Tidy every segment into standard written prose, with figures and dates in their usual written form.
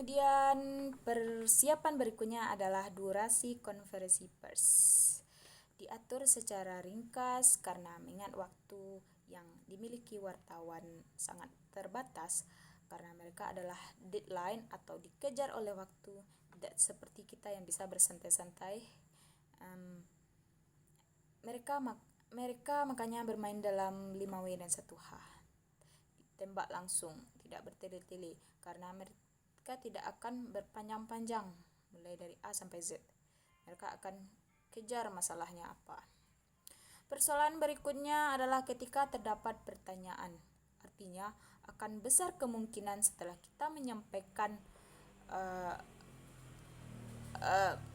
Kemudian persiapan berikutnya adalah durasi konferensi pers. Diatur secara ringkas karena mengingat waktu yang dimiliki wartawan sangat terbatas karena mereka adalah deadline atau dikejar oleh waktu, tidak seperti kita yang bisa bersantai-santai. Mereka makanya bermain dalam 5W dan 1H. Tembak langsung, tidak bertele-tele karena mereka tidak akan berpanjang-panjang mulai dari A sampai Z. Mereka akan kejar masalahnya apa. Persoalan berikutnya adalah ketika terdapat pertanyaan. Artinya akan besar kemungkinan setelah kita menyampaikan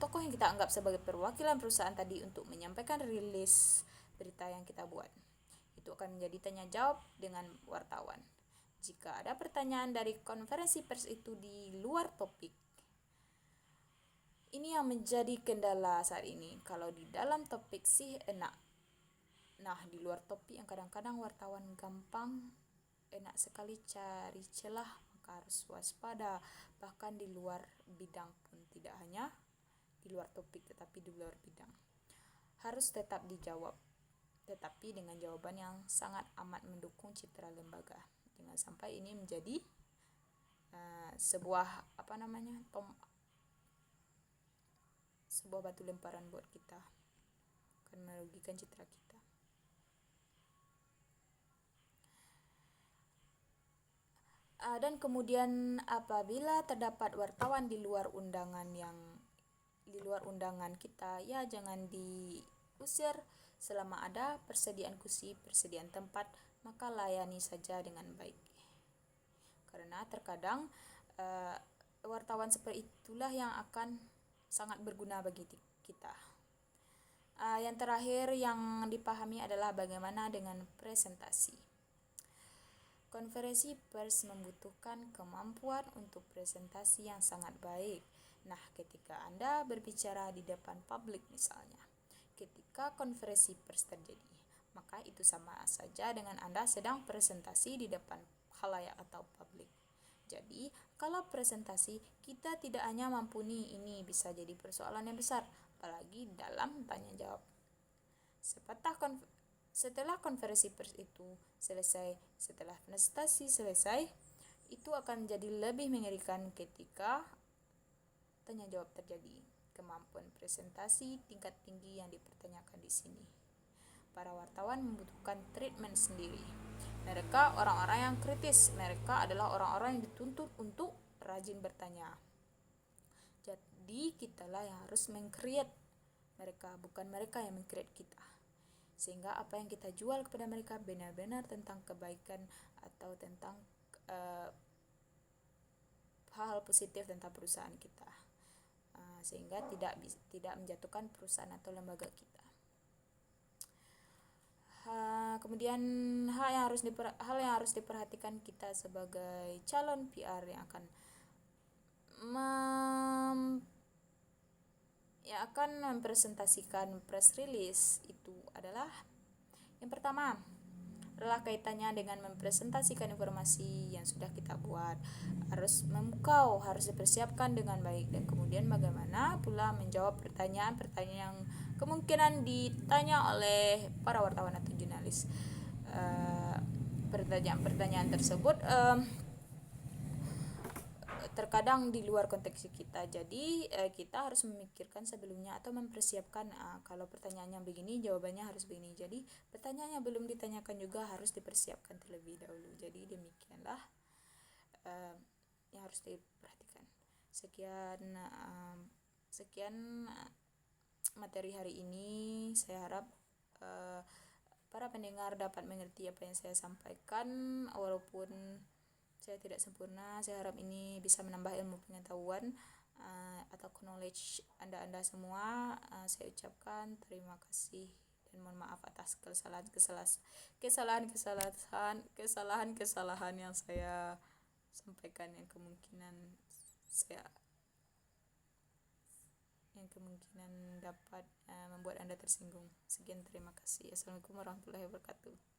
tokoh yang kita anggap sebagai perwakilan perusahaan tadi untuk menyampaikan rilis berita yang kita buat. Itu akan menjadi tanya jawab dengan wartawan. Jika ada pertanyaan dari konferensi pers itu di luar topik, ini yang menjadi kendala saat ini. Kalau di dalam topik sih enak. Nah, di luar topik yang kadang-kadang wartawan gampang enak sekali cari celah, maka harus waspada. Bahkan di luar bidang pun, tidak hanya di luar topik tetapi di luar bidang. Harus tetap dijawab, tetapi dengan jawaban yang sangat amat mendukung citra lembaga. Jangan sampai ini menjadi sebuah batu lemparan buat kita, akan merugikan citra kita. Dan kemudian apabila terdapat wartawan di luar undangan kita, ya jangan diusir selama ada persediaan kursi, persediaan tempat, maka layani saja dengan baik. Karena terkadang wartawan seperti itulah yang akan sangat berguna bagi kita. Yang terakhir yang dipahami adalah bagaimana dengan presentasi. Konferensi pers membutuhkan kemampuan untuk presentasi yang sangat baik. Nah, ketika Anda berbicara di depan publik misalnya, ketika konferensi pers terjadi, maka itu sama saja dengan Anda sedang presentasi di depan khalayak atau publik. Jadi, kalau presentasi kita tidak hanya mampuni, ini bisa jadi persoalan yang besar, apalagi dalam tanya jawab. Setelah konferensi pers itu selesai, setelah presentasi selesai, itu akan menjadi lebih mengerikan ketika tanya jawab terjadi. Kemampuan presentasi tingkat tinggi yang dipertanyakan di sini. Para wartawan membutuhkan treatment sendiri. Mereka orang-orang yang kritis. Mereka adalah orang-orang yang dituntut untuk rajin bertanya. Jadi kitalah yang harus meng-create mereka, bukan mereka yang meng-create kita. Sehingga apa yang kita jual kepada mereka benar-benar tentang kebaikan atau tentang hal positif tentang perusahaan kita, sehingga tidak menjatuhkan perusahaan atau lembaga kita. Kemudian hal yang harus diperhatikan kita sebagai calon PR yang akan mempresentasikan press release itu adalah, yang pertama adalah kaitannya dengan mempresentasikan informasi yang sudah kita buat. Harus memukau, harus dipersiapkan dengan baik, dan kemudian bagaimana pula menjawab pertanyaan-pertanyaan yang kemungkinan ditanya oleh para wartawan atau jurnalis. Pertanyaan-pertanyaan tersebut terkadang di luar konteks kita, jadi kita harus memikirkan sebelumnya atau mempersiapkan kalau pertanyaannya begini, jawabannya harus begini. Jadi pertanyaan yang belum ditanyakan juga harus dipersiapkan terlebih dahulu. Jadi demikianlah yang harus diperhatikan. Sekian materi hari ini. Saya harap para pendengar dapat mengerti apa yang saya sampaikan, walaupun saya tidak sempurna. Saya harap ini bisa menambah ilmu pengetahuan atau knowledge Anda semua. Saya ucapkan terima kasih dan mohon maaf atas kesalahan yang saya sampaikan yang kemungkinan dapat membuat Anda tersinggung. Sekian, terima kasih. Assalamualaikum warahmatullahi wabarakatuh.